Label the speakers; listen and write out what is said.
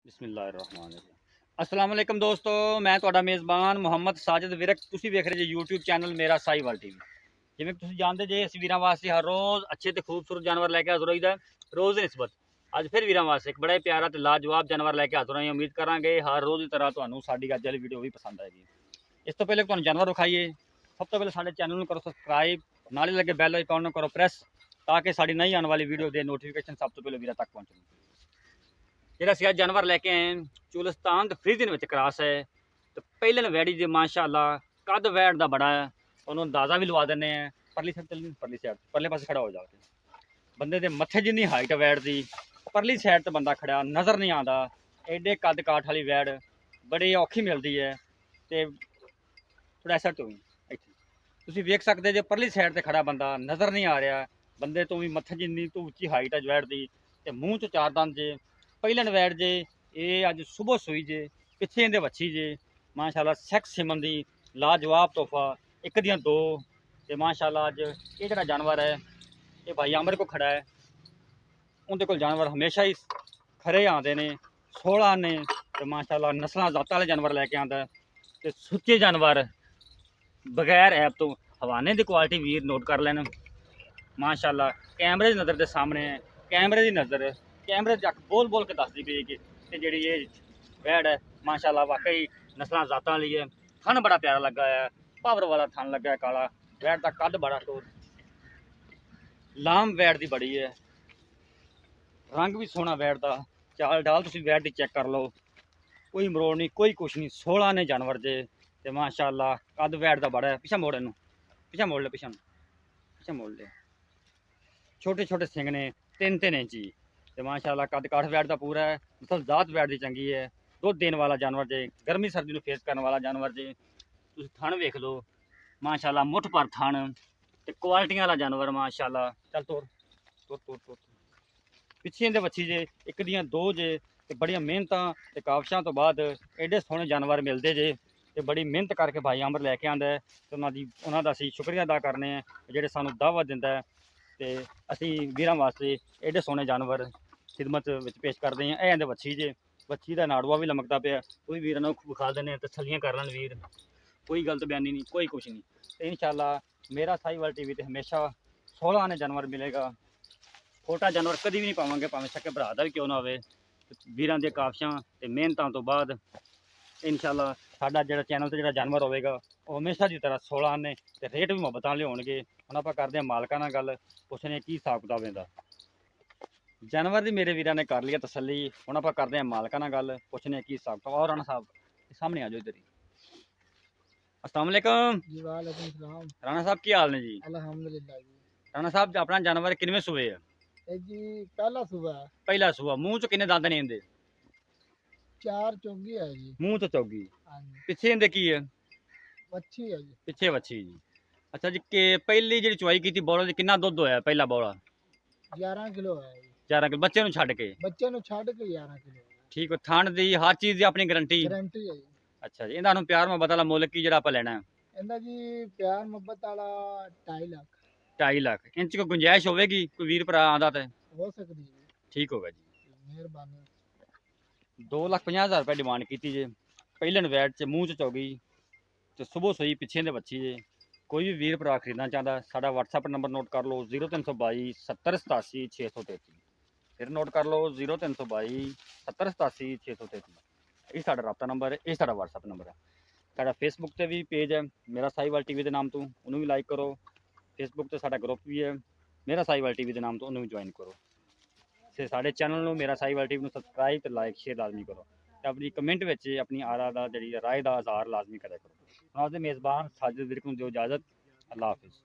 Speaker 1: ਬਿਸਮਿਲ੍ਲਾਹਿਰਰਹਿਮਾਨਿਰਰਹੀਮ। अस्सलाम वालेकुम दोस्तों, मैं ਤੁਹਾਡਾ ਮੇਜ਼ਬਾਨ ਮੁਹੰਮਦ ਸਾਜਿਦ ਵਿਰਕ। ਤੁਸੀਂ ਵੇਖ ਰਹੇ ਜੀ YouTube ਚੈਨਲ ਮੇਰਾ ਸਾਹੀਵਾਲ ਟੀਵੀ। ਜਿਵੇਂ ਕਿ ਤੁਸੀਂ ਜਾਣਦੇ ਜੇ ਅਸੀਂ ਵੀਰਾਂ ਵਾਸਤੇ ਹਰ ਰੋਜ਼ ਅੱਛੇ ਤੇ ਖੂਬਸੂਰਤ ਜਾਨਵਰ ਲੈ ਕੇ ਹਾਜ਼ਰ ਹੋਈਦਾ ਰੋਜ਼ ਦੀ ਨਿਸਬਤ। ਅੱਜ ਫਿਰ ਵੀਰਾਂ ਵਾਸਤੇ ਇੱਕ ਬੜਾ ਹੀ ਪਿਆਰਾ ਤੇ ਲਾਜਵਾਬ ਜਾਨਵਰ ਲੈ ਕੇ ਹਾਜ਼ਰ ਹੋਏ। ਉਮੀਦ ਕਰਾਂਗੇ ਹਰ ਰੋਜ਼ ਦੀ ਤਰ੍ਹਾਂ ਤੁਹਾਨੂੰ ਸਾਡੀ ਅੱਜ ਵਾਲੀ ਵੀਡੀਓ ਵੀ ਪਸੰਦ ਆਏਗੀ। ਇਸ ਤੋਂ ਪਹਿਲੇ ਤੁਹਾਨੂੰ ਜਾਨਵਰ ਵਿਖਾਈਏ, ਸਭ ਤੋਂ ਪਹਿਲੇ ਸਾਡੇ ਚੈਨਲ ਨੂੰ ਕਰੋ ਸਬਸਕ੍ਰਾਈਬ, ਨਾਲੇ ਲੱਗੇ ਬੈਲ ਆਈਕਨ ਨੂੰ ਕਰੋ ਪ੍ਰੈਸ, ਤਾਂ ਕਿ ਸਾਡੀ ਨਈ ਆਉਣ ਵਾਲੀ ਵੀਡੀਓ ਦੇ ਨੋਟੀਫਿਕੇਸ਼ਨ ਸਭ ਤੋਂ ਪਹਿਲੇ ਵੀਰਾਂ ਤੱਕ ਪਹੁੰਚਣ। ਜਿਹੜਾ ਅਸੀਂ ਅੱਜ ਜਾਨਵਰ ਲੈ ਕੇ ਆਏ ਚੁਲਸਤਾਨ ਤੇ ਫਰੀਦਨ ਵਿੱਚ ਕਰਾਸ ਹੈ ਤੇ ਪਹਿਲੇ ਵੈੜੀ ਦੇ ਮਾਸ਼ਾਅੱਲਾ ਕੱਦ ਵੈੜ ਦਾ ਬੜਾ ਹੈ। ਉਹਨੂੰ ਅੰਦਾਜ਼ਾ ਵੀ ਲਵਾ ਦਿੰਦੇ ਆ। ਪਰਲੀ ਸਾਈਡ ਪਰਲੇ ਪਾਸੇ ਖੜਾ ਹੋ ਜਾ ਕੇ ਬੰਦੇ ਦੇ ਮੱਥੇ ਜਿੰਨੀ ਹਾਈਟ ਵੈੜ ਦੀ ਪਰਲੀ ਸਾਈਡ ਤੇ ਬੰਦਾ ਖੜਾ ਨਜ਼ਰ ਨਹੀਂ ਆਉਂਦਾ। ਐਡੇ ਕੱਦ ਕਾਠ ਵਾਲੀ ਵੈੜ ਬੜੀ ਔਖੀ ਮਿਲਦੀ ਹੈ ਤੇ ਥੋੜਾ ਐਸਾ ਤੋਂ ਇੱਥੇ ਤੁਸੀਂ ਵੇਖ ਸਕਦੇ ਜੇ ਪਰਲੀ ਸਾਈਡ ਤੇ ਖੜਾ ਬੰਦਾ ਨਜ਼ਰ ਨਹੀਂ ਆ ਰਿਹਾ। ਬੰਦੇ ਤੋਂ ਵੀ ਮੱਥੇ ਜਿੰਨੀ ਤੋਂ ਉੱਚੀ ਹਾਈਟ ਹੈ ਵੈੜ ਦੀ ਤੇ ਮੂੰਹ 'ਚ ਚਾਰ ਦੰਦ ਜੇ। ਪਹਿਲਣ ਵੈੜ ਜੇ ਇਹ ਅੱਜ ਸੁਬਹ ਸੂਈ ਜੇ, ਪਿੱਛੇ ਇਹਦੇ ਵੱਛੀ ਜੇ ਮਾਸ਼ਾਅੱਲਾ। ਸੈਕਸ ਸਿਮਨ ਦੀ ਲਾਜਵਾਬ ਤੋਹਫਾ, ਇੱਕ ਦੀਆਂ ਦੋ। ਤੇ ਮਾਸ਼ਾਅੱਲਾ ਅੱਜ ਇਹ ਜਿਹੜਾ ਜਾਨਵਰ ਹੈ ਇਹ ਭਾਈ ਆਮਰ ਕੋ ਖੜਾ ਹੈ। ਉਹਦੇ ਕੋਲ ਜਾਨਵਰ ਹਮੇਸ਼ਾ ਹੀ ਖਰੇ ਆਉਂਦੇ ਨੇ, 16 ਨੇ ਤੇ ਮਾਸ਼ਾਅੱਲਾ ਨਸਲਾਂ ਜ਼ਾਤਾਂ ਵਾਲੇ ਜਾਨਵਰ ਲੈ ਕੇ ਆਉਂਦਾ ਤੇ ਸੁੱਚੇ ਜਾਨਵਰ ਬਗੈਰ ਐਪ ਤੋਂ ਹਵਾਨੇ ਦੀ ਕੁਆਲਿਟੀ ਵੀਰ ਨੋਟ ਕਰ ਲੈਣ ਮਾਸ਼ਾਅੱਲਾ। ਕੈਮਰੇ ਦੀ ਨਜ਼ਰ ਦੇ ਸਾਹਮਣੇ ਹੈ, ਕੈਮਰੇ ਦੀ ਨਜ਼ਰ कैमरे तक बोल बोल के दस दी पी कि जी ये वैड़ है माशाल्लाह वाकई नस्ल जाता वाली है। थन बड़ा प्यारा लगा है, पावर वाला थन लगा है काला। वैड़ का कद बड़ा तो लाम वैड़ की बड़ी है, रंग भी सोहना वैड़ का। चाल डाल तुम वैड़ की चेक कर लो, कोई मरोड़ नहीं कोई कुछ नहीं। 16 ने जानवर जे ते माशाल्लाह कद वैड़ का बड़ा है। पिछा मोड़ इनू, पिछा मोड़ ले, पिछा मोड़ ले। छोटे छोटे सिंग ने 3-3 इंच ਤੇ ਮਾਸ਼ਾਅੱਲਾ ਕੱਦ ਕਾਠ ਵੈੜ ਦਾ ਪੂਰਾ ਹੈ। ਮਤਲਬ ਜ਼ਾਤ ਵੈੜ ਦੀ ਚੰਗੀ ਹੈ, ਦੁੱਧ ਦੇਣ ਵਾਲਾ ਜਾਨਵਰ ਜੇ, ਗਰਮੀ ਸਰਦੀ ਨੂੰ ਫੇਸ ਕਰਨ ਵਾਲਾ ਜਾਨਵਰ ਜੇ। ਤੁਸੀਂ ਥਣ ਵੇਖ ਲਓ ਮਾਸ਼ਾਅੱਲਾ, ਮੁੱਠ ਪਰ ਥਣ ਤੇ ਕੁਆਲਿਟੀਆਂ ਵਾਲਾ ਜਾਨਵਰ ਮਾਸ਼ਾਅੱਲਾ। ਚੱਲ ਤੋਰ ਤੋਰ ਤੋਰ ਤੋਰ ਪਿੱਛੇ ਇਹਦੇ ਵੱਛੀ ਜੇ, ਇੱਕ ਦੀਆਂ ਦੋ ਜੇ ਤੇ ਬੜੀਆਂ ਮਿਹਨਤਾਂ ਤੇ ਕਾਬਸ਼ਾਂ ਤੋਂ ਬਾਅਦ ਐਡੇ ਸੋਹਣੇ ਜਾਨਵਰ ਮਿਲਦੇ ਜੇ ਤੇ ਬੜੀ ਮਿਹਨਤ ਕਰਕੇ ਭਾਈ ਅਮਰ ਲੈ ਕੇ ਆਂਦਾ ਤੇ ਉਹਨਾਂ ਦਾ ਅਸੀਂ ਸ਼ੁਕਰੀਆ ਅਦਾ ਕਰਨੇ ਆ ਜਿਹੜੇ ਸਾਨੂੰ ਦਾਅਵਤ ਦਿੰਦਾ ਹੈ ਤੇ ਅਸੀਂ ਵੀਰਾਂ ਵਾਸਤੇ ਐਡੇ ਸੋਹਣੇ ਜਾਨਵਰ ਖਿਦਮਤ ਵਿੱਚ ਪੇਸ਼ ਕਰਦੇ हैं। ਇਹ ਇਹਦੇ ਵੱਛੀ ਜੇ, ਵੱਛੀ ਦਾ ਨਾੜੂਆ ਵੀ ਲਮਕਦਾ ਪਿਆ, ਉਹ ਵੀ ਵੀਰਾਂ ਨੂੰ ਵਿਖਾ ਦਿੰਦੇ ਆ, ਤਸੱਲੀਆਂ ਕਰ ਲੈਣ ਵੀਰ। ਕੋਈ ਗਲਤ ਬਿਆਨੀ ਨਹੀਂ, ਕੋਈ ਕੁਛ ਨਹੀਂ। ਤੇ ਇਨਸ਼ਾਅੱਲਾ ਮੇਰਾ ਸਾਹੀਵਾਲ ਟੀਵੀ ਤੇ ਹਮੇਸ਼ਾ 16 ਆਨੇ ਜਾਨਵਰ ਮਿਲੇਗਾ। ਛੋਟਾ ਜਾਨਵਰ ਕਦੀ ਵੀ ਨਹੀਂ ਪਾਵਾਂਗੇ, ਭਾਵੇਂ ਸਕੇ ਭਰਾ ਦਾ ਵੀ ਕਿਉਂ ਨਾ ਹੋਵੇ। ਵੀਰਾਂ ਦੀਆਂ ਕਾਬਸ਼ਾਂ ਤੇ ਮਿਹਨਤਾਂ ਤੋਂ ਬਾਅਦ ਇਨਸ਼ਾਅੱਲਾ ਸਾਡਾ ਜਿਹੜਾ ਚੈਨਲ ਤੇ ਜਿਹੜਾ ਜਾਨਵਰ ਹੋਵੇਗਾ ਉਹ ਹਮੇਸ਼ਾ ਦੀ ਤਰ੍ਹਾਂ 16 ਆਨੇ ਤੇ ਰੇਟ ਵੀ ਮੁਹੱਬਤਾਂ ਵਾਲੇ ਹੋਣਗੇ। ਹੁਣ ਆਪਾਂ ਕਰਦੇ ਹਾਂ ਮਾਲਕਾਂ ਨਾਲ ਗੱਲ, ਪੁੱਛਣੇ ਕੀ ਹਿਸਾਬ ਕਿਤਾਬ ਇਹਦਾ। जानवर की मेरे वीर ने कर लिया तसली, हम आप करते हैं मालका गल, पुछने की हिसाब किताब। और राणा साहब सामने आ जाओ इधर ही। अस्सलाम वालेकुम
Speaker 2: जी। वालेकुम सलाम।
Speaker 1: राणा साहब की हाल ने जी?
Speaker 2: अल्हम्दुलिल्लाह जी।
Speaker 1: राणा साहब अपना जानवर किनवे सूबे है
Speaker 2: जी? पहला सूबा है।
Speaker 1: पहला सूबा। मुंह च किन्ने दंद ने इनदे?
Speaker 2: 4 चौगी है जी।
Speaker 1: मुंह तो चौगी।
Speaker 2: हाँ जी।
Speaker 1: पिछे इनदे की है?
Speaker 2: वच्छी है जी।
Speaker 1: पिछे वच्छी जी। अच्छा जी, के पहली जी चुवाई की बौला जी कितना दुध होया पहला बौला?
Speaker 2: 11 किलो है जी।
Speaker 1: 11 किलो बच्चे छड़ के?
Speaker 2: बच्चे छड़ के 11 किलो।
Speaker 1: ठीक है। थान दी हर चीज़ की अपनी गारंटी?
Speaker 2: गारंटी है जी।
Speaker 1: अच्छा जी। इन्हां नूं प्यार मुहब्बत वाला मुल की जिहड़ा आपां लेना है?
Speaker 2: इन्दा जी प्यार मुहब्बत वाला 2.5 लाख।
Speaker 1: 2.5 लाख। इंच कोई गुंजाइश होगी कोई वीर भरा आंदा ते?
Speaker 2: हो सकती है।
Speaker 1: ठीक होगा जी,
Speaker 2: मेहरबानी।
Speaker 1: 2,50,000 रुपये डिमांड की जे। पहले वैट च मूँह च चौगी तो सुबह सोई पिछे दे बच्ची जे। कोई भी वीर भरा खरीदना चाहता साडा WhatsApp नंबर नोट कर लो 0322 70 87 633। फिर नोट कर लो 0322 70 87 633। ये साडा रब्ता नंबर है, ये साडा WhatsApp नंबर है। साडा फेसबुक से भी पेज है मेरा साहीवाल टीवी के नाम तो, उन्होंने भी लाइक करो। फेसबुक से साडा ग्रुप भी है मेरा साहीवाल टीवी के नाम तो, उन्होंने भी ज्वाइन करो। ते साडे चैनल में मेरा साहीवाल टीवी सबसक्राइब तो लाइक शेयर लाजमी करो। अपनी कमेंट में अपनी आरा का जी राय का इजहार लाजमी करा करो। मेज़बान साजिद विरक नूं दिओ इजाज़त। अल्लाह हाफिज़।